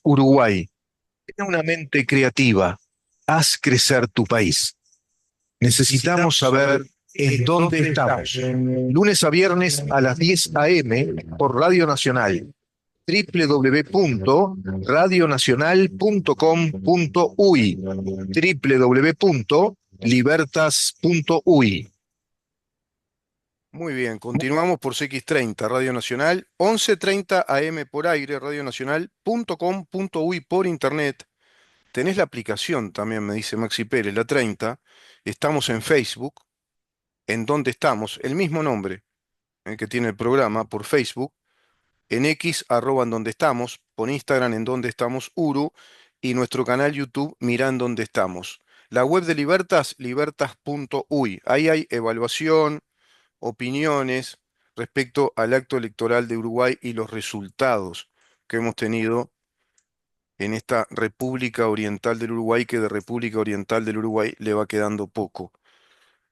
Uruguay, ten una mente creativa, haz crecer tu país. Necesitamos saber en dónde estamos. Lunes a viernes a las 10 a.m. por Radio Nacional, www.radionacional.com.uy, www.libertas.uy. Muy bien, continuamos por CX30, Radio Nacional, 11:30 AM por aire, radionacional.com.uy por internet. Tenés la aplicación también, me dice Maxi Pérez, la 30. Estamos en Facebook, en donde estamos, el mismo nombre que tiene el programa por Facebook, en X, arroba en donde estamos, por Instagram en donde estamos Uru, y nuestro canal YouTube Mirá en donde estamos. La web de Libertas, libertas.uy. Ahí hay evaluación, opiniones respecto al acto electoral de Uruguay y los resultados que hemos tenido en esta República Oriental del Uruguay, que de República Oriental del Uruguay le va quedando poco.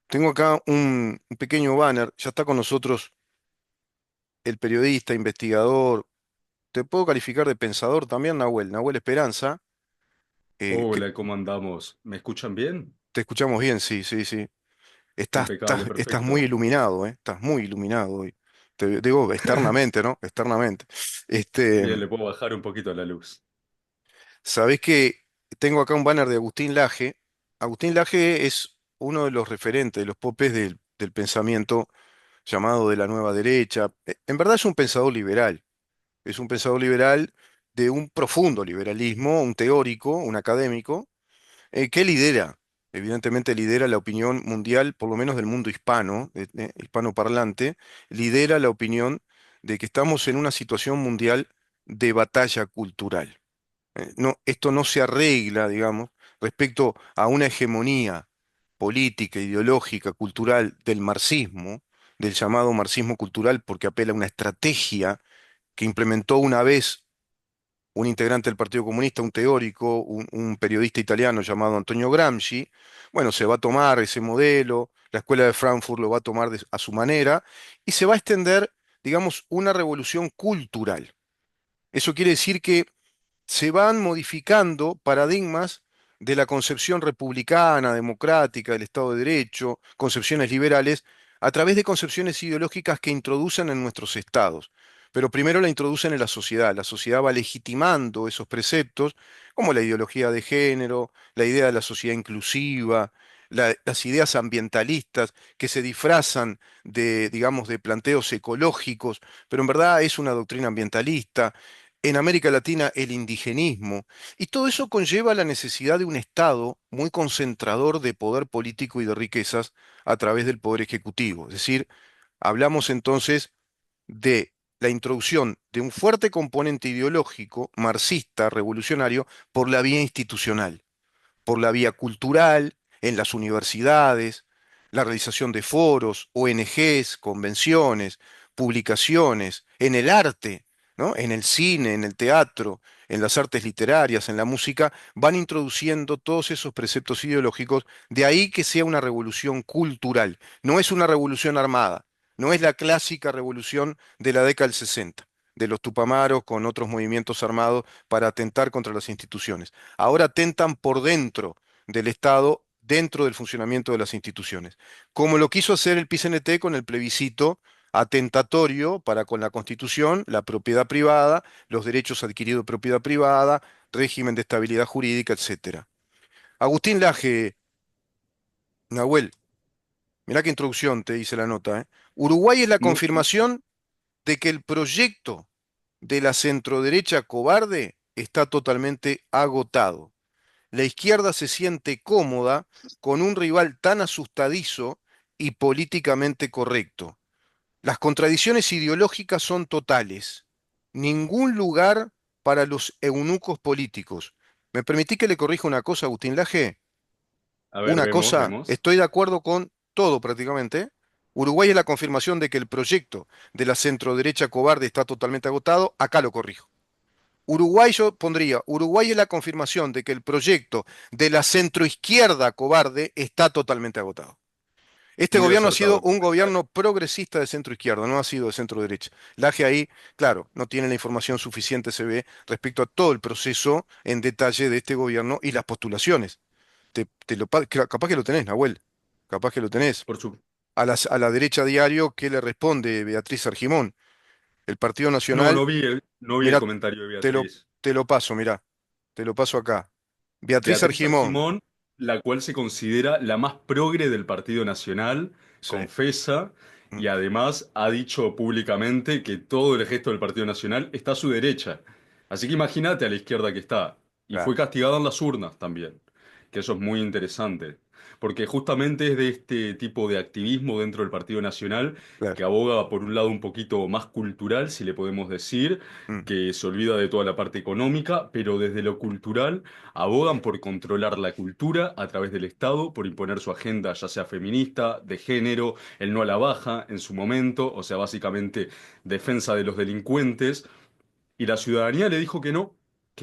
Tengo acá un pequeño banner, ya está con nosotros el periodista, investigador, te puedo calificar de pensador también, Nahuel Esperanza, que Hola, ¿cómo andamos? ¿Me escuchan bien? te escuchamos bien, sí, sí, sí. Impecable, Estás muy perfecto. iluminado, ¿eh? Estás muy iluminado hoy. Te digo externamente, ¿no? Externamente. Este, Bien, le puedo bajar un poquito la luz. sabés que tengo acá un banner de Agustín Laje. Agustín Laje es uno de los referentes, de los popes del pensamiento llamado de la nueva derecha. En verdad es un pensador liberal. Es un pensador liberal de un profundo liberalismo, un teórico, un académico, que lidera, evidentemente lidera la opinión mundial, por lo menos del mundo hispano, hispanoparlante, lidera la opinión de que estamos en una situación mundial de batalla cultural. No, esto no se arregla, digamos, respecto a una hegemonía política, ideológica, cultural del marxismo, del llamado marxismo cultural, porque apela a una estrategia que implementó una vez un integrante del Partido Comunista, un teórico, un periodista italiano llamado Antonio Gramsci. Bueno, se va a tomar ese modelo, la Escuela de Frankfurt lo va a tomar a su manera y se va a extender, digamos, una revolución cultural. Eso quiere decir que se van modificando paradigmas de la concepción republicana, democrática, del Estado de Derecho, concepciones liberales, a través de concepciones ideológicas que introducen en nuestros estados. Pero primero la introducen en la sociedad. La sociedad va legitimando esos preceptos, como la ideología de género, la idea de la sociedad inclusiva, las ideas ambientalistas que se disfrazan de, digamos, de planteos ecológicos, pero en verdad es una doctrina ambientalista. En América Latina el indigenismo, y todo eso conlleva la necesidad de un Estado muy concentrador de poder político y de riquezas a través del poder ejecutivo. Es decir, hablamos entonces de la introducción de un fuerte componente ideológico, marxista, revolucionario, por la vía institucional, por la vía cultural, en las universidades, la realización de foros, ONGs, convenciones, publicaciones, en el arte, ¿no? En el cine, en el teatro, en las artes literarias, en la música, van introduciendo todos esos preceptos ideológicos, de ahí que sea una revolución cultural. No es una revolución armada, no es la clásica revolución de la década del 60, de los Tupamaros con otros movimientos armados para atentar contra las instituciones. Ahora atentan por dentro del Estado, dentro del funcionamiento de las instituciones, como lo quiso hacer el PCNT con el plebiscito atentatorio para con la Constitución, la propiedad privada, los derechos adquiridos de propiedad privada, régimen de estabilidad jurídica, etcétera. Agustín Laje, Nahuel, mirá qué introducción te dice la nota, ¿eh? Uruguay es la Mu- confirmación de que el proyecto de la centroderecha cobarde está totalmente agotado. La izquierda se siente cómoda con un rival tan asustadizo y políticamente correcto. Las contradicciones ideológicas son totales. Ningún lugar para los eunucos políticos. ¿Me permití que le corrija una cosa, Agustín Laje? A ver, Una vemos, cosa, vemos. estoy de acuerdo con todo prácticamente. Uruguay es la confirmación de que el proyecto de la centroderecha cobarde está totalmente agotado. Acá lo corrijo. Uruguay, yo pondría, Uruguay es la confirmación de que el proyecto de la centroizquierda cobarde está totalmente agotado. Este Muy gobierno ha acertado sido el un comentario. gobierno progresista de centro izquierda, no ha sido de centro derecha. Laje ahí, claro, no tiene la información suficiente, se ve, respecto a todo el proceso en detalle de este gobierno y las postulaciones. Capaz que lo tenés, Nahuel, capaz que lo tenés. Por su... A la derecha diario, ¿qué le responde Beatriz Argimón? El Partido No, Nacional, no vi el mira, comentario de te lo, Beatriz. te lo paso, mira, te lo paso acá. Beatriz Beatriz Argimón, Argimón, la cual se considera la más progre del Partido Nacional, sí, confesa mm, y además ha dicho públicamente que todo el gesto del Partido Nacional está a su derecha. Así que imagínate a la izquierda que está. Y claro, fue castigada en las urnas también, que eso es muy interesante. Porque justamente es de este tipo de activismo dentro del Partido Nacional que claro, aboga por un lado un poquito más cultural, si le podemos decir, mm, que se olvida de toda la parte económica, pero desde lo cultural abogan por controlar la cultura a través del Estado, por imponer su agenda, ya sea feminista, de género, el no a la baja en su momento, o sea, básicamente defensa de los delincuentes. Y la ciudadanía le dijo que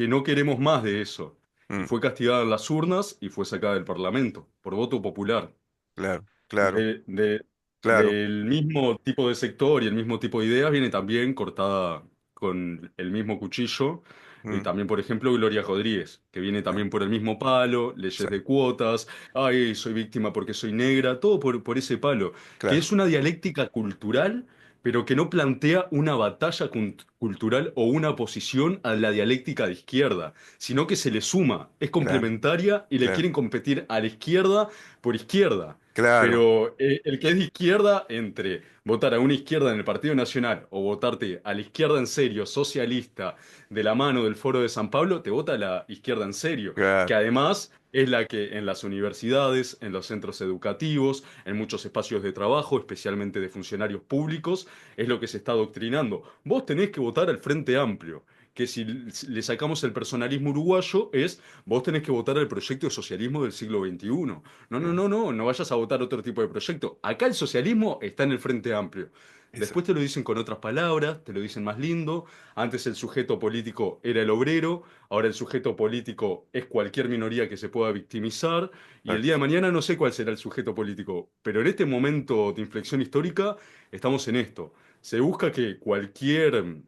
no queremos más de eso. Y mm, fue castigada en las urnas y fue sacada del Parlamento por voto popular claro, claro, de- de- claro, del mismo tipo de sector y el mismo tipo de ideas viene también cortada con el mismo cuchillo. Y mm, también, por ejemplo, Gloria Rodríguez, que viene claro, también por el mismo palo, sí, leyes de cuotas, ay, soy víctima porque soy negra, todo por ese palo, que claro, es una dialéctica cultural, pero que no plantea una batalla cultural o una oposición a la dialéctica de izquierda, sino que se le suma, es claro, complementaria y le claro, quieren competir a la izquierda por izquierda. claro, Pero el que es de izquierda, entre votar a una izquierda en el Partido Nacional o votarte a la izquierda en serio, socialista, de la mano del Foro de San Pablo, te vota a la izquierda en serio, que claro, además es la que en las universidades, en los centros educativos, en muchos espacios de trabajo, especialmente de funcionarios públicos, es lo que se está adoctrinando. Vos tenés que votar al Frente Amplio, que si le sacamos el personalismo uruguayo es vos tenés que votar al proyecto de socialismo del siglo XXI. No, no, claro, no, no, no vayas a votar otro tipo de proyecto. Acá el socialismo está en el Frente Amplio. esa, Después te lo dicen con otras palabras, te lo dicen más lindo. Antes el sujeto político era el obrero, ahora el sujeto político es cualquier minoría que se pueda victimizar. Y el día exacto, de mañana no sé cuál será el sujeto político, pero en este momento de inflexión histórica estamos en esto. Se busca que cualquier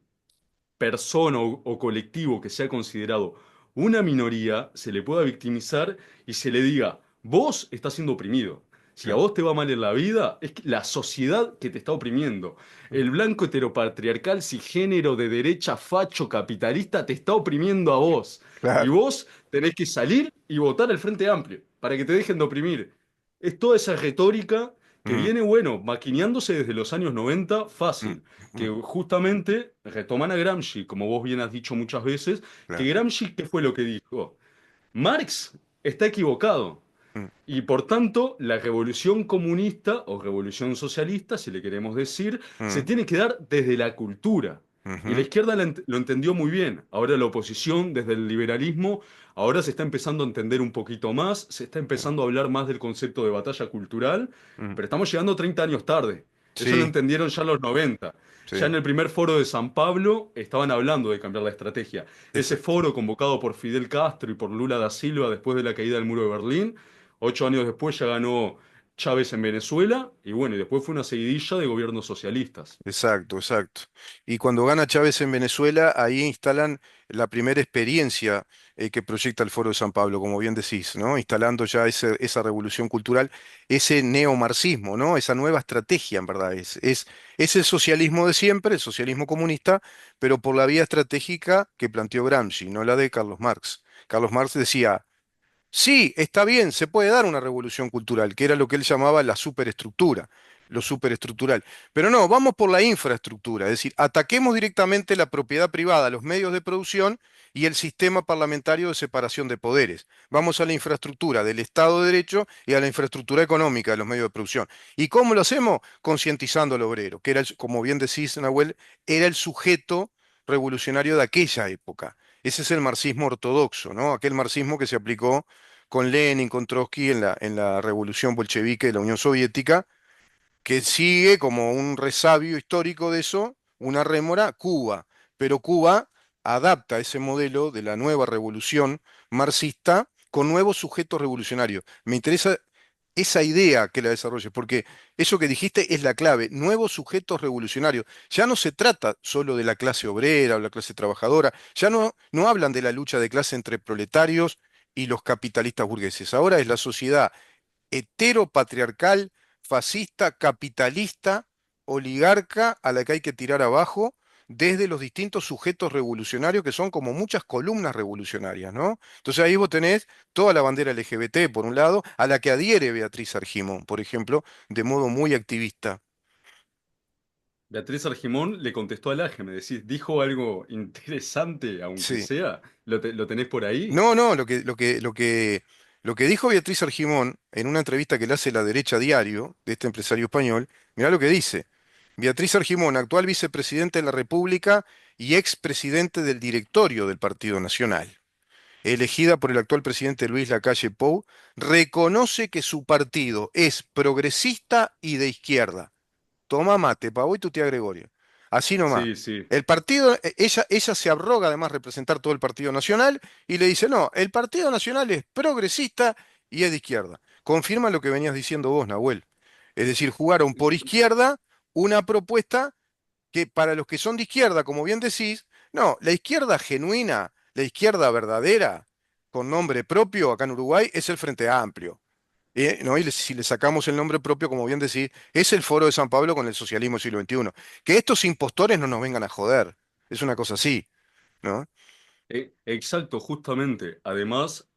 persona o colectivo que sea considerado una minoría se le pueda victimizar y se le diga, vos estás siendo oprimido. Si a claro, vos te va mal en la vida, es la sociedad que te está oprimiendo. mm, El blanco heteropatriarcal, cisgénero, de derecha, facho, capitalista, te está oprimiendo a vos. Y claro, vos tenés que salir y votar al Frente Amplio para que te dejen de oprimir. Es toda esa retórica que mm, viene, bueno, maquineándose desde los años 90, mm, fácil, que mm, justamente retoman a Gramsci, como vos bien has dicho muchas veces, que claro, Gramsci, ¿qué fue lo que dijo? Marx está equivocado. mm, Y por tanto, la revolución comunista o revolución socialista, si le queremos decir, se mm, tiene que dar desde la cultura. Y la ujú, izquierda lo entendió muy bien. Ahora la oposición, desde el liberalismo, ahora se está empezando a entender un poquito más, se está claro, empezando a hablar más del concepto de batalla cultural, mm, pero estamos llegando 30 años tarde. Eso lo sí, entendieron ya en los 90. Ya sí, en el primer foro de San Pablo estaban hablando de cambiar la estrategia. Ese exacto. foro convocado por Fidel Castro y por Lula da Silva después de la caída del muro de Berlín. 8 años después ya ganó Chávez en Venezuela y bueno, y después fue una seguidilla de gobiernos socialistas. Exacto, exacto. Y cuando gana Chávez en Venezuela, ahí instalan la primera experiencia que proyecta el Foro de San Pablo, como bien decís, ¿no? Instalando ya esa revolución cultural, ese neomarxismo, ¿no? Esa nueva estrategia, en verdad. Es el socialismo de siempre, el socialismo comunista, pero por la vía estratégica que planteó Gramsci, no la de Carlos Marx. Carlos Marx decía, sí, está bien, se puede dar una revolución cultural, que era lo que él llamaba la superestructura, lo superestructural. Pero no, vamos por la infraestructura, es decir, ataquemos directamente la propiedad privada, los medios de producción y el sistema parlamentario de separación de poderes. Vamos a la infraestructura del Estado de Derecho y a la infraestructura económica de los medios de producción. ¿Y cómo lo hacemos? Concientizando al obrero, que era, como bien decís, Nahuel, era el sujeto revolucionario de aquella época. Ese es el marxismo ortodoxo, ¿no? Aquel marxismo que se aplicó con Lenin, con Trotsky en la revolución bolchevique de la Unión Soviética, que sigue como un resabio histórico de eso, una rémora, Cuba. Pero Cuba adapta ese modelo de la nueva revolución marxista con nuevos sujetos revolucionarios. Me interesa esa idea que la desarrolles, porque eso que dijiste es la clave, nuevos sujetos revolucionarios. Ya no se trata solo de la clase obrera o la clase trabajadora, ya no hablan de la lucha de clase entre proletarios y los capitalistas burgueses. Ahora es la sociedad heteropatriarcal, fascista, capitalista, oligarca a la que hay que tirar abajo desde los distintos sujetos revolucionarios que son como muchas columnas revolucionarias, ¿no? Entonces ahí vos tenés toda la bandera LGBT, por un lado, a la que adhiere Beatriz Argimón, por ejemplo, de modo muy activista. Beatriz Argimón le contestó al Aje, me decís, dijo algo interesante, aunque Sí. sea. ¿Lo tenés por ahí? No, no, lo que dijo Beatriz Argimón en una entrevista que le hace La Derecha Diario, de este empresario español, mirá lo que dice. Beatriz Argimón, actual vicepresidenta de la República y expresidente del directorio del Partido Nacional, elegida por el actual presidente Luis Lacalle Pou, reconoce que su partido es progresista y de izquierda. Toma mate, pa' vos y tu tía Gregorio. Así nomás. Sí, sí. El partido, ella se abroga además representar todo el Partido Nacional y le dice, no, el Partido Nacional es progresista y es de izquierda. Confirma lo que venías diciendo vos, Nahuel. Es decir, jugaron por izquierda una propuesta que para los que son de izquierda, como bien decís, no, la izquierda genuina, la izquierda verdadera, con nombre propio acá en Uruguay, es el Frente Amplio. ¿No? Si le sacamos el nombre propio, como bien decís, es el Foro de San Pablo con el socialismo del siglo XXI. Que estos impostores no nos vengan a joder. Es una cosa así, ¿no? Exacto, justamente. Además,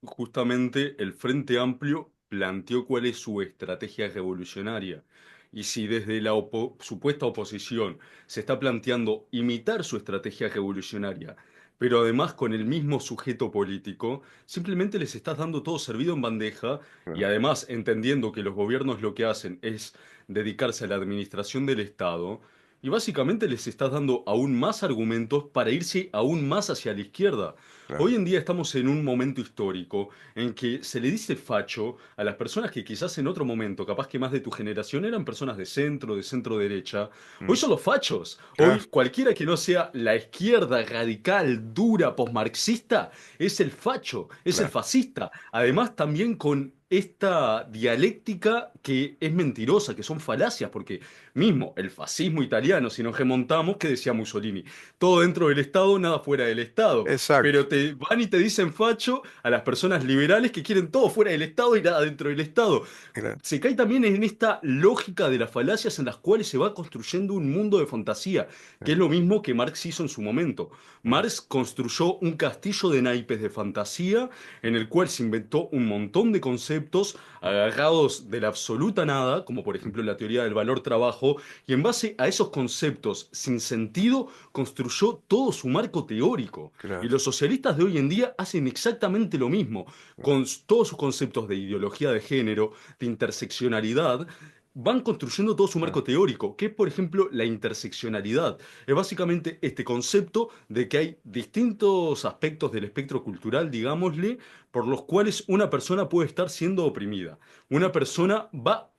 justamente el Frente Amplio planteó cuál es su estrategia revolucionaria. Y si desde la supuesta oposición se está planteando imitar su estrategia revolucionaria, pero además con el mismo sujeto político, simplemente les estás dando todo servido en bandeja y Claro, además entendiendo que los gobiernos lo que hacen es dedicarse a la administración del Estado. Y básicamente les estás dando aún más argumentos para irse aún más hacia la izquierda. claro. Hoy en día estamos en un momento histórico en que se le dice facho a las personas que quizás en otro momento, capaz que más de tu generación, eran personas de centro derecha. Hoy Mm, son los fachos. claro, Hoy cualquiera que no sea la izquierda radical, dura, posmarxista, es el facho, es el claro, fascista. claro. Además también con esta dialéctica que es mentirosa, que son falacias, porque mismo el fascismo italiano, si nos remontamos, ¿qué decía Mussolini? Todo dentro del Estado, nada fuera del Estado. Exacto. Pero te van y te dicen facho a las personas liberales que quieren todo fuera del Estado y nada dentro del Estado. Claro, Se cae también en esta lógica de las falacias en las cuales se va construyendo un mundo de fantasía, que claro, es lo mismo que Marx hizo en su momento. mm, Marx construyó un castillo de naipes de fantasía en el cual se inventó un montón de conceptos mm, agarrados de la absoluta nada, como por mm, ejemplo la teoría del valor trabajo, y en base a esos conceptos sin sentido construyó todo su marco teórico. Y claro, los socialistas de hoy en día hacen exactamente lo mismo, claro, con todos sus conceptos de ideología de género, de interseccionalidad. Van construyendo todo su claro, marco teórico, que es, por ejemplo, la interseccionalidad. Es básicamente este concepto de que hay distintos aspectos del espectro cultural, digámosle, por los cuales una persona puede estar siendo oprimida. Una persona va,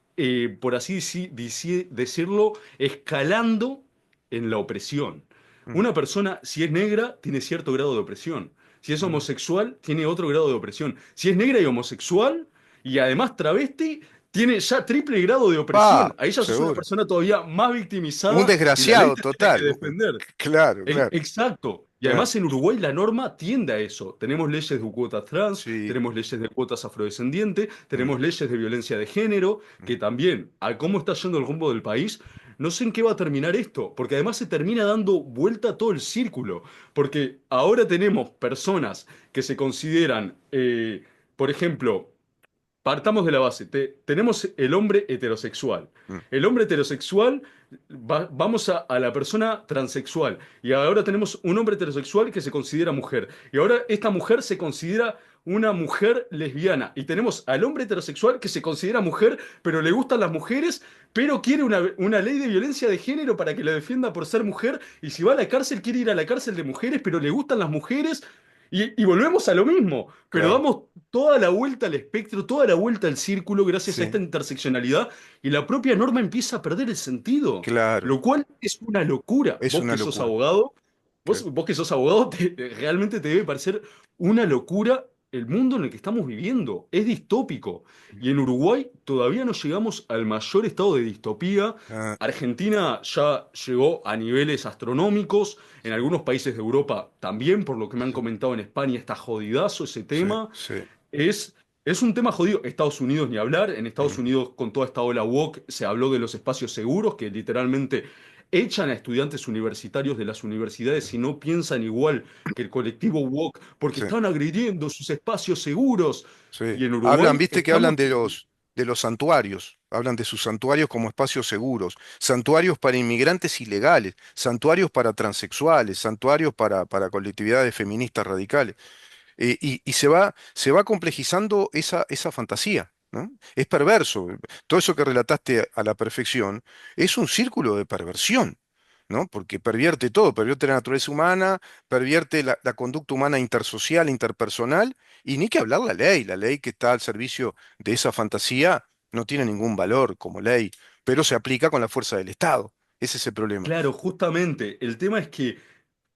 por así decirlo, escalando en la opresión. mm, Una persona, si es negra, tiene cierto grado de opresión. Si es mm. homosexual, tiene otro grado de opresión. Si es negra y homosexual, y además travesti, tiene ya triple grado de Pa, opresión. Ahí ya sos una seguro. persona todavía más Un victimizada y la ley desgraciado te tiene que total. defender. Claro, claro, Exacto. Y claro. además en Uruguay la norma tiende a eso. Tenemos leyes de cuotas trans, Sí. tenemos leyes de cuotas afrodescendientes, Mm, tenemos leyes de violencia de género, mm, que también, a cómo está yendo el rumbo del país, no sé en qué va a terminar esto, porque además se termina dando vuelta todo el círculo, porque ahora tenemos personas que se consideran, por ejemplo, partamos de la base. Tenemos el hombre heterosexual. mm. El hombre heterosexual, vamos a la persona transexual. Y ahora tenemos un hombre heterosexual que se considera mujer. Y ahora esta mujer se considera una mujer lesbiana. Y tenemos al hombre heterosexual que se considera mujer, pero le gustan las mujeres, pero quiere una ley de violencia de género para que la defienda por ser mujer. Y si va a la cárcel, quiere ir a la cárcel de mujeres, pero le gustan las mujeres. Y volvemos a lo mismo, pero Claro, damos toda la vuelta al espectro, toda la vuelta al círculo gracias a esta sí, interseccionalidad y la propia norma empieza a perder el sentido, claro. lo cual es una locura. Es Vos una que sos locura. abogado, Claro. vos que sos abogado, realmente te debe parecer una locura el mundo en el que estamos viviendo. Es distópico. Y en Uruguay todavía no llegamos al mayor estado de distopía. Ah, Argentina ya llegó a niveles astronómicos. En algunos países de Europa también, por lo que me han sí, comentado en España, está jodidazo ese sí, tema. sí. Es, es un tema jodido. Estados Unidos ni hablar. En Estados Mm, Unidos, con toda esta ola woke, se habló de los espacios seguros, que literalmente echan a estudiantes universitarios de las universidades si no piensan igual que el colectivo woke, porque sí, están agrediendo sus espacios seguros. sí. Y en Hablan, Uruguay viste que hablan estamos... de los santuarios, hablan de sus santuarios como espacios seguros, santuarios para inmigrantes ilegales, santuarios para transexuales, santuarios para colectividades feministas radicales. Y se va complejizando esa fantasía, ¿no? Es perverso. Todo eso que relataste a la perfección es un círculo de perversión, ¿no? Porque pervierte todo, pervierte la naturaleza humana, pervierte la conducta humana intersocial, interpersonal, y ni que hablar la ley que está al servicio de esa fantasía no tiene ningún valor como ley, pero se aplica con la fuerza del Estado. Ese es el problema. Claro, justamente. El tema es que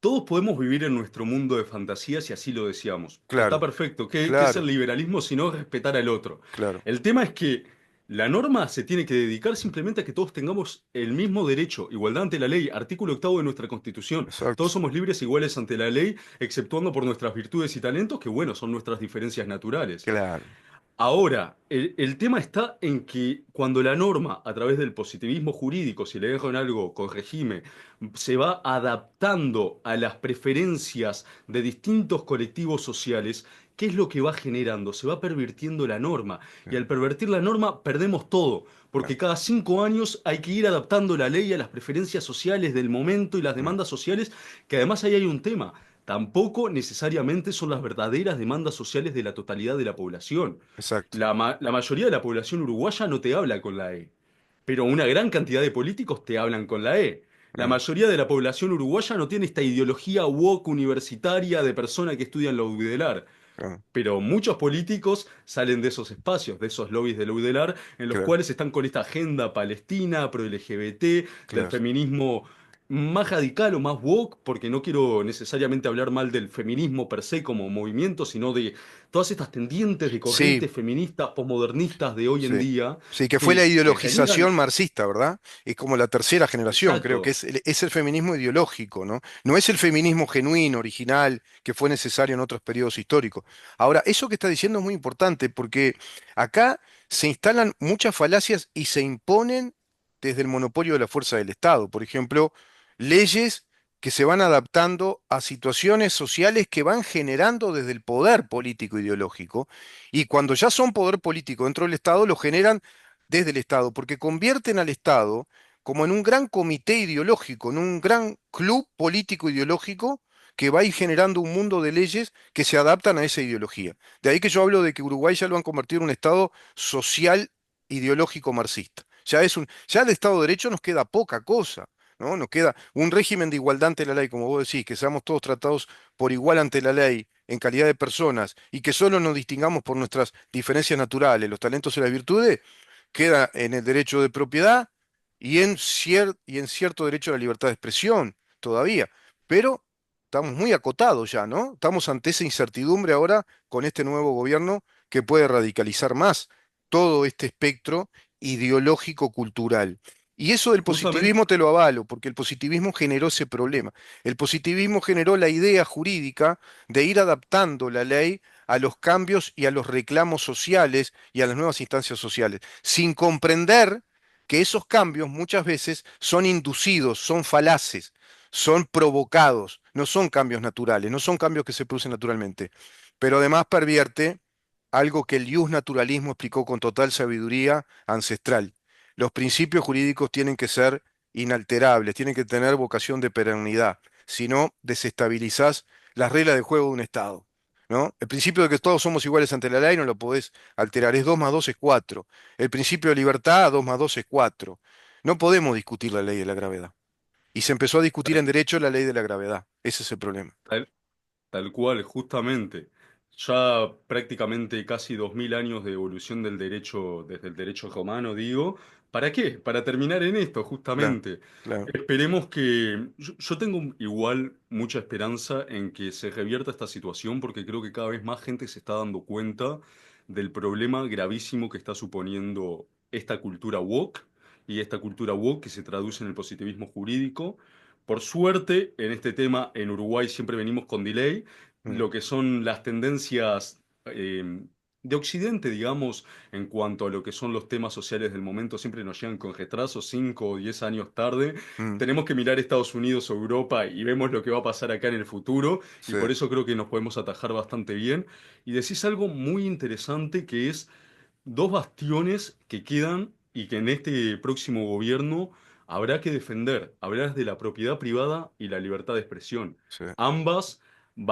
todos podemos vivir en nuestro mundo de fantasías si así lo deseamos. Está Claro, perfecto. ¿Qué es el claro, liberalismo sino respetar al otro? claro. El tema es que la norma se tiene que dedicar simplemente a que todos tengamos el mismo derecho, igualdad ante la ley, artículo octavo de nuestra Constitución. Exacto. Todos somos libres e iguales ante la ley, exceptuando por nuestras virtudes y talentos, que bueno, son nuestras diferencias naturales. Claro. Ahora, el tema está en que cuando la norma, a través del positivismo jurídico, si le dejo en algo, corregime, se va adaptando a las preferencias de distintos colectivos sociales, ¿qué es lo que va generando? Se va pervirtiendo la norma. Y al pervertir la norma, perdemos todo, porque cada 5 años hay que ir adaptando la ley a las preferencias sociales del momento y las Mm, demandas sociales, que además ahí hay un tema. Tampoco necesariamente son las verdaderas demandas sociales de la totalidad de la población. exacto. La mayoría de la población uruguaya no te habla con la E, pero una gran cantidad de políticos te hablan con la E. La Mm, mayoría de la población uruguaya no tiene esta ideología woke universitaria de persona que estudia en la UDELAR. claro, Pero muchos políticos salen de esos espacios, de esos lobbies de la UDELAR, en los claro, cuales están con esta agenda palestina, pro LGBT, del claro. feminismo más radical o más woke, porque no quiero necesariamente hablar mal del feminismo per se como movimiento, sino de todas estas tendientes de Sí, corrientes feministas, posmodernistas de hoy en sí. día, Sí, que fue la que generan... ideologización marxista, ¿verdad? Es como la tercera generación, creo que Exacto. es el feminismo ideológico, ¿no? No es el feminismo genuino, original, que fue necesario en otros periodos históricos. Ahora, eso que está diciendo es muy importante porque acá se instalan muchas falacias y se imponen desde el monopolio de la fuerza del Estado. Por ejemplo, leyes que se van adaptando a situaciones sociales que van generando desde el poder político ideológico y cuando ya son poder político dentro del Estado, lo generan desde el Estado, porque convierten al Estado como en un gran comité ideológico, en un gran club político ideológico que va a ir generando un mundo de leyes que se adaptan a esa ideología. De ahí que yo hablo de que Uruguay ya lo han convertido en un Estado social ideológico marxista. Ya el Estado de Derecho nos queda poca cosa, ¿no? Nos queda un régimen de igualdad ante la ley, como vos decís, que seamos todos tratados por igual ante la ley en calidad de personas y que solo nos distingamos por nuestras diferencias naturales, los talentos y las virtudes, queda en el derecho de propiedad y en cierto derecho a la libertad de expresión todavía. Pero estamos muy acotados ya, ¿no? Estamos ante esa incertidumbre ahora con este nuevo gobierno que puede radicalizar más todo este espectro ideológico-cultural. Y eso del Justamente, positivismo te lo avalo, porque el positivismo generó ese problema. El positivismo generó la idea jurídica de ir adaptando la ley a los cambios y a los reclamos sociales y a las nuevas instancias sociales, sin comprender que esos cambios muchas veces son inducidos, son falaces, son provocados, no son cambios naturales, no son cambios que se producen naturalmente. Pero además pervierte algo que el naturalismo explicó con total sabiduría ancestral. Los principios jurídicos tienen que ser inalterables, tienen que tener vocación de perennidad, si no desestabilizás las reglas de juego de un Estado. ¿No? El principio de que todos somos iguales ante la ley no lo podés alterar. Es 2 más 2 es 4. El principio de libertad, 2 más 2 es 4. No podemos discutir la ley de la gravedad. Y se empezó a discutir en derecho la ley de la gravedad. Ese es el problema. tal, tal cual, justamente. Ya prácticamente casi 2000 años de evolución del derecho, desde el derecho romano, digo. ¿Para qué? Para terminar en esto, Claro, justamente. claro. Esperemos que... Yo tengo igual mucha esperanza en que se revierta esta situación porque creo que cada vez más gente se está dando cuenta del problema gravísimo que está suponiendo esta cultura woke y esta cultura woke que se traduce en el positivismo jurídico. Por suerte, en este tema en Uruguay siempre venimos con delay Mm, lo que son las tendencias de Occidente, digamos, en cuanto a lo que son los temas sociales del momento, siempre nos llegan con retraso, 5 o 10 años tarde. mm, Tenemos que mirar Estados Unidos o Europa y vemos lo que va a pasar acá en el futuro y sí, por eso creo que nos podemos atajar bastante bien. Y decís algo muy interesante que es dos bastiones que quedan y que en este próximo gobierno habrá que defender. Hablarás de la propiedad privada y la libertad de expresión. sí. Ambas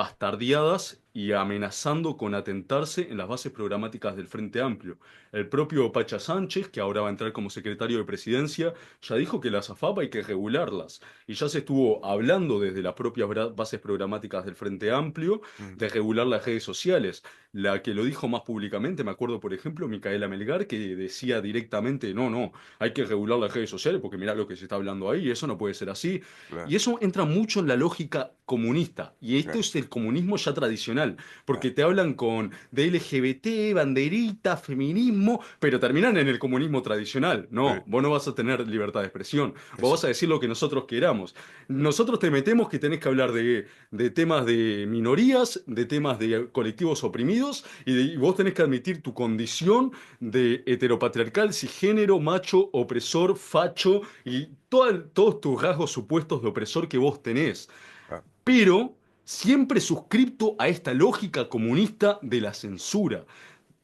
bastardeadas y amenazando con atentarse en las bases programáticas del Frente Amplio. El propio Pacha Sánchez, que ahora va a entrar como secretario de Presidencia, ya dijo que las AFAP hay que regularlas. Y ya se estuvo hablando desde las propias bases programáticas del Frente Amplio Mm, de regular las redes sociales. La que lo dijo más públicamente, me acuerdo, por ejemplo, Micaela Melgar, que decía directamente, no, no, hay que regular las redes sociales porque mirá lo que se está hablando ahí, eso no puede ser así. claro, Y eso entra mucho en la lógica comunista. Y esto claro, es el comunismo ya tradicional, claro. porque te hablan con de LGBT, banderita, feminismo, pero terminan en el comunismo tradicional. Sí, No, vos no vas a tener libertad de expresión, vos eso, vas a decir lo que nosotros queramos. Nosotros te metemos que tenés que hablar de temas de minorías, de temas de colectivos oprimidos, y vos tenés que admitir tu condición de heteropatriarcal, cisgénero, macho, opresor, facho, y todos tus rasgos supuestos de opresor que vos tenés. claro, Pero siempre suscripto a esta lógica comunista de la censura.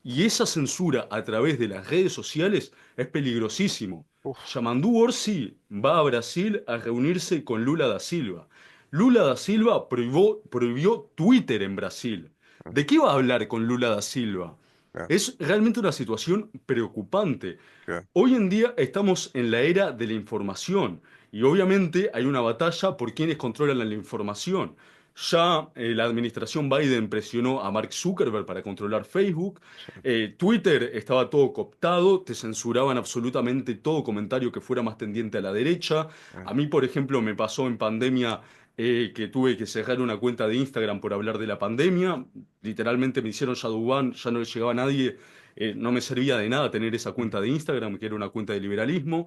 Y esa censura a través de las redes sociales es peligrosísimo. uf, Yamandu Orsi va a Brasil a reunirse con Lula da Silva. Lula da Silva prohibió Twitter en Brasil. mm, ¿De qué va a hablar con Lula da Silva? claro, Es realmente una situación preocupante. claro, Hoy en día estamos en la era de la información y obviamente hay una batalla por quienes controlan la información. Ya la administración Biden presionó a Mark Zuckerberg para controlar Facebook. sí, Twitter estaba todo cooptado, te censuraban absolutamente todo comentario que fuera más tendiente a la derecha. mm, A mí, por ejemplo, me pasó en pandemia que tuve que cerrar una cuenta de Instagram por hablar de la pandemia. Literalmente me hicieron shadowban, ya no le llegaba a nadie. No me servía de nada tener esa mm, cuenta de Instagram, que era una cuenta de liberalismo.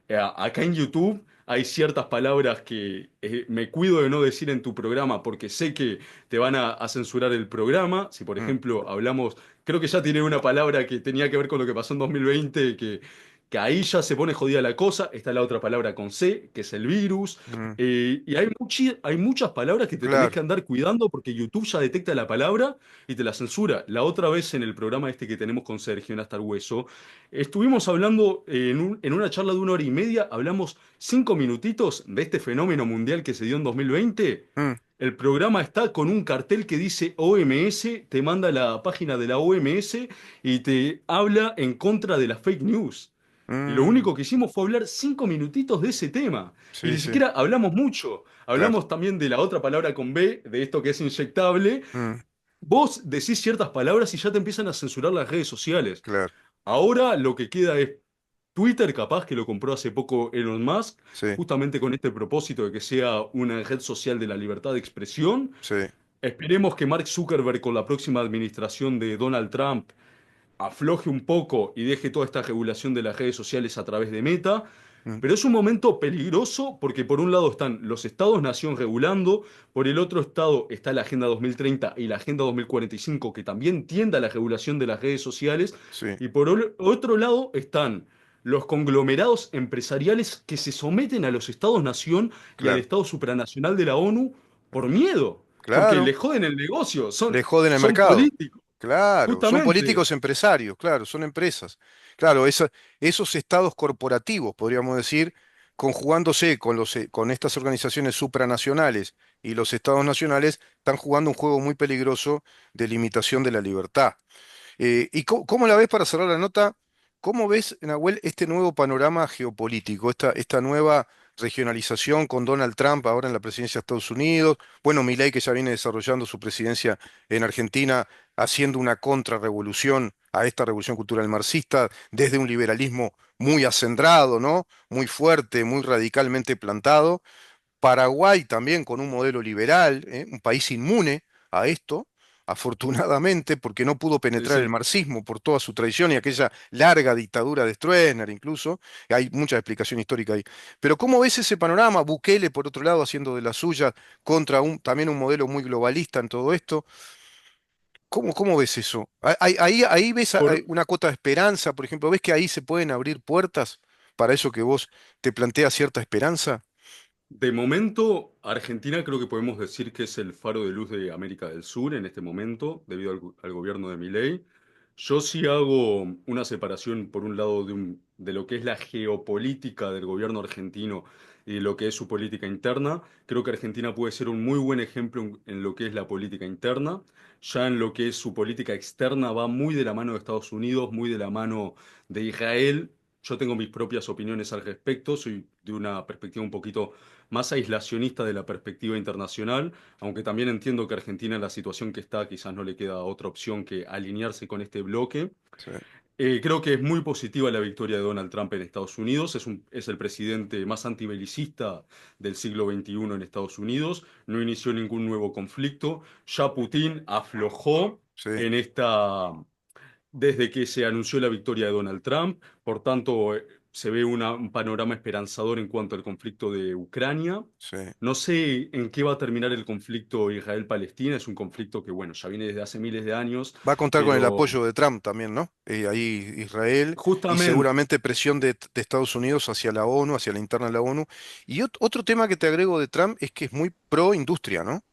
Acá en YouTube hay ciertas palabras que me cuido de no decir en tu programa porque sé que te van a censurar el programa. Si, por mm, ejemplo, hablamos, creo que ya tiene una palabra que tenía que ver con lo que pasó en 2020, que ahí ya se pone jodida la cosa. Está la otra palabra con C, que es el virus. mm, Y hay muchas palabras que te tenés claro, que andar cuidando porque YouTube ya detecta la palabra y te la censura. La otra vez en el programa este que tenemos con Sergio en Hasta el Hueso, estuvimos hablando en una charla de 1 hora y media, hablamos 5 minutitos de este fenómeno mundial que se dio en 2020. mm, El programa está con un cartel que dice OMS, te manda a la página de la OMS y te habla en contra de las fake news. Y lo mm, único que hicimos fue hablar 5 minutitos de ese tema. Y sí, ni sí, siquiera hablamos mucho. claro, Hablamos también de la otra palabra con B, de esto que es inyectable. mm, Vos decís ciertas palabras y ya te empiezan a censurar las redes sociales. claro, Ahora lo que queda es Twitter, capaz que lo compró hace poco Elon Musk, sí, justamente con este propósito de que sea una red social de la libertad de expresión. sí, Esperemos que Mark Zuckerberg con la próxima administración de Donald Trump afloje un poco y deje toda esta regulación de las redes sociales a través de Meta. mm, Pero es un momento peligroso porque por un lado están los estados-nación regulando, por el otro estado está la Agenda 2030 y la Agenda 2045 que también tiende a la regulación de las redes sociales, sí, y por otro lado están los conglomerados empresariales que se someten a los estados-nación y al claro, Estado supranacional de la ONU por miedo, porque claro, le joden el negocio, le joden el son mercado. políticos, Claro, son justamente. políticos empresarios, claro, son empresas. Claro, esos estados corporativos, podríamos decir, conjugándose con estas organizaciones supranacionales y los estados nacionales, están jugando un juego muy peligroso de limitación de la libertad. ¿Y cómo la ves para cerrar la nota? ¿Cómo ves, Nahuel, este nuevo panorama geopolítico, esta nueva regionalización con Donald Trump ahora en la presidencia de Estados Unidos. Bueno, Milei que ya viene desarrollando su presidencia en Argentina, haciendo una contrarrevolución a esta revolución cultural marxista desde un liberalismo muy acendrado, ¿no? Muy fuerte, muy radicalmente plantado. Paraguay también con un modelo liberal, un país inmune a esto, afortunadamente, porque no pudo Sí, penetrar el sí. marxismo por toda su tradición y aquella larga dictadura de Stroessner incluso. Hay mucha explicación histórica ahí. Pero ¿cómo ves ese panorama? Bukele, por otro lado, haciendo de la suya contra también un modelo muy globalista en todo esto. ¿Cómo ves eso? Ahí ves Por, una cuota de esperanza, por ejemplo. ¿Ves que ahí se pueden abrir puertas para eso que vos te planteas cierta esperanza? de momento, Argentina creo que podemos decir que es el faro de luz de América del Sur en este momento, debido al gobierno de Milei. Yo sí hago una separación, por un lado, de lo que es la geopolítica del gobierno argentino y lo que es su política interna. Creo que Argentina puede ser un muy buen ejemplo en lo que es la política interna. Ya en lo que es su política externa va muy de la mano de Estados Unidos, muy de la mano de Israel. Yo tengo mis propias opiniones al respecto, soy de una perspectiva un poquito más aislacionista de la perspectiva internacional, aunque también entiendo que Argentina en la situación que está quizás no le queda otra opción que alinearse con este bloque. Sí, Creo que es muy positiva la victoria de Donald Trump en Estados Unidos. Es el presidente más antibelicista del siglo XXI en Estados Unidos. No inició ningún nuevo conflicto. Ya Putin aflojó sí, en esta, desde que se anunció la victoria de Donald Trump. Por tanto, se ve un panorama esperanzador en cuanto al conflicto de Ucrania. sí. No sé en qué va a terminar el conflicto Israel-Palestina. Es un conflicto que, bueno, ya viene desde hace miles de años, Va a contar con el pero apoyo de Trump también, ¿no? Ahí Israel y justamente, seguramente presión de Estados Unidos hacia la ONU, hacia la interna de la ONU. Y otro tema que te agrego de Trump es que es muy pro industria, ¿no?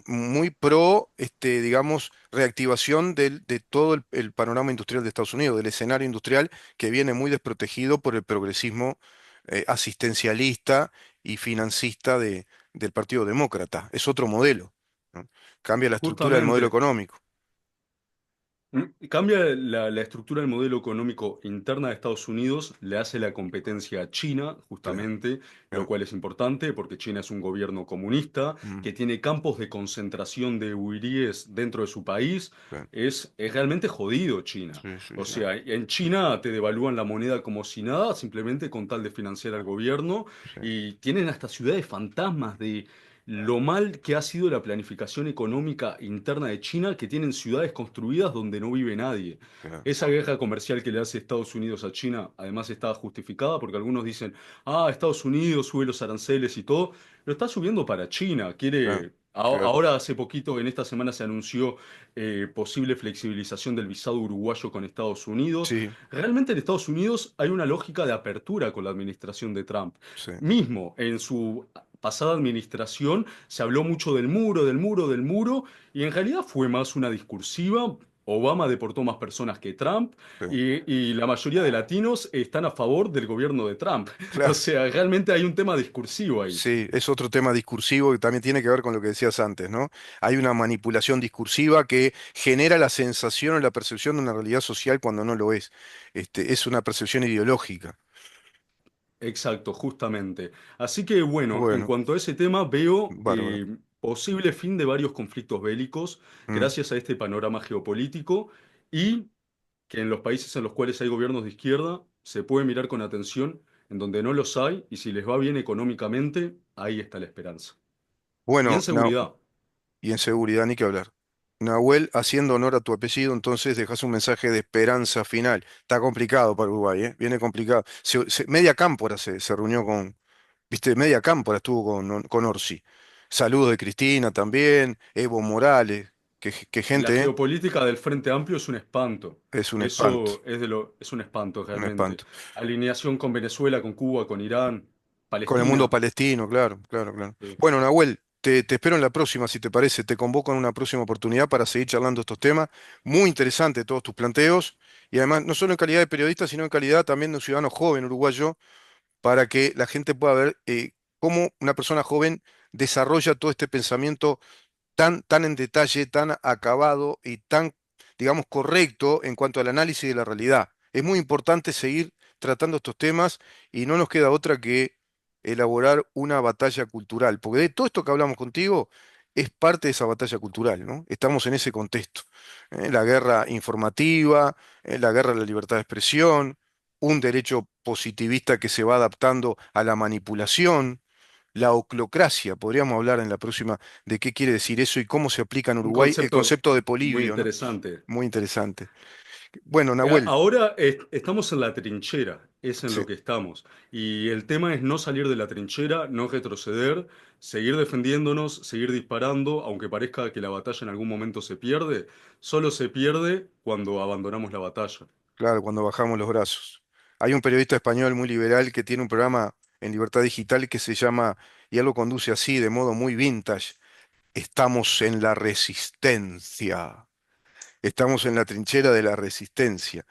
Muy pro, digamos, reactivación de todo el panorama industrial de Estados Unidos, del escenario industrial que viene muy desprotegido por el progresismo asistencialista y financista del Partido Demócrata. Es otro modelo, ¿no? Cambia la estructura del modelo justamente. económico. Cambia la estructura del modelo económico interna de Estados Unidos, le hace la competencia a China, Sí, justamente, sí, lo cual es importante porque China es un gobierno comunista mm, que tiene campos de concentración de uighuríes dentro de su país. sí, Es realmente jodido China. sí, sí, O sí, sea, en China te devalúan la moneda como si nada, simplemente con tal de financiar al gobierno, sí, y tienen hasta ciudades fantasmas de lo mal que ha sido la planificación económica interna de China, que tienen ciudades construidas donde no vive nadie. claro, Esa guerra comercial que le hace Estados Unidos a China, además está justificada porque algunos dicen, Estados Unidos sube los aranceles y todo, lo está subiendo para China. claro, claro, Ahora hace poquito, en esta semana se anunció posible flexibilización del visado uruguayo con Estados Unidos. sí, Realmente en Estados Unidos hay una lógica de apertura con la administración de Trump. sí, Mismo en su pasada administración se habló mucho del muro, del muro, del muro, y en realidad fue más una discursiva. Obama deportó más personas que Trump, sí, y la mayoría de latinos están a favor del gobierno de Trump. O claro. sea, realmente hay un tema discursivo ahí. Sí, es otro tema discursivo que también tiene que ver con lo que decías antes, ¿no? Hay una manipulación discursiva que genera la sensación o la percepción de una realidad social cuando no lo es. Es una percepción ideológica. Exacto, justamente. Así que bueno, en Bueno, cuanto a ese tema, veo bárbaro. posible fin de varios conflictos bélicos Mm. gracias a este panorama geopolítico, y que en los países en los cuales hay gobiernos de izquierda se puede mirar con atención, en donde no los hay, y si les va bien económicamente, ahí está la esperanza. Y en Bueno, seguridad. y en seguridad ni que hablar. Nahuel, haciendo honor a tu apellido, entonces dejas un mensaje de esperanza final. Está complicado para Uruguay, ¿eh? Viene complicado. Media Cámpora se reunió con, viste, Media Cámpora estuvo con Orsi. Saludos de Cristina también, Evo Morales, que La gente, ¿eh? geopolítica del Frente Amplio es un espanto. Es un espanto, Eso es un espanto un realmente. espanto. Alineación con Venezuela, con Cuba, con Irán, Con el mundo Palestina. palestino, claro, claro, claro. Sí. Bueno, Nahuel, te espero en la próxima, si te parece. Te convoco en una próxima oportunidad para seguir charlando estos temas. Muy interesante todos tus planteos. Y además, no solo en calidad de periodista, sino en calidad también de un ciudadano joven uruguayo, para que la gente pueda ver cómo una persona joven desarrolla todo este pensamiento tan en detalle, tan acabado y tan, digamos, correcto en cuanto al análisis de la realidad. Es muy importante seguir tratando estos temas y no nos queda otra que elaborar una batalla cultural, porque de todo esto que hablamos contigo es parte de esa batalla cultural, ¿no? Estamos en ese contexto. La guerra informativa, la guerra a la libertad de expresión, un derecho positivista que se va adaptando a la manipulación, la oclocracia, podríamos hablar en la próxima de qué quiere decir eso y cómo se aplica en Un Uruguay el concepto concepto de muy Polibio, ¿no? interesante. Muy interesante. Bueno, Nahuel, Ahora estamos en la trinchera, es en sí, lo que estamos. Y el tema es no salir de la trinchera, no retroceder, seguir defendiéndonos, seguir disparando, aunque parezca que la batalla en algún momento se pierde, solo se pierde cuando abandonamos la batalla. claro, cuando bajamos los brazos. Hay un periodista español muy liberal que tiene un programa en Libertad Digital que se llama, y él lo conduce así, de modo muy vintage, estamos en la resistencia. Estamos en la trinchera de la resistencia.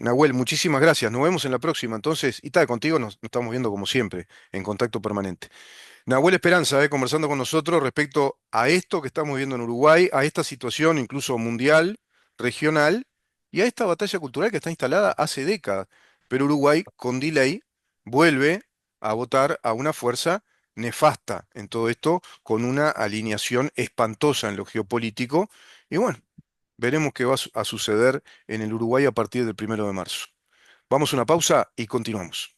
Nahuel, muchísimas gracias. Nos vemos en la próxima. Entonces, y tal, contigo nos estamos viendo como siempre, en contacto permanente. Nahuel Esperanza, conversando con nosotros respecto a esto que estamos viendo en Uruguay, a esta situación incluso mundial, regional, y a esta batalla cultural que está instalada hace décadas. Pero Uruguay, con delay, vuelve a votar a una fuerza nefasta en todo esto, con una alineación espantosa en lo geopolítico. Y bueno, veremos qué va a suceder en el Uruguay a partir del 1 de marzo. Vamos a una pausa y continuamos.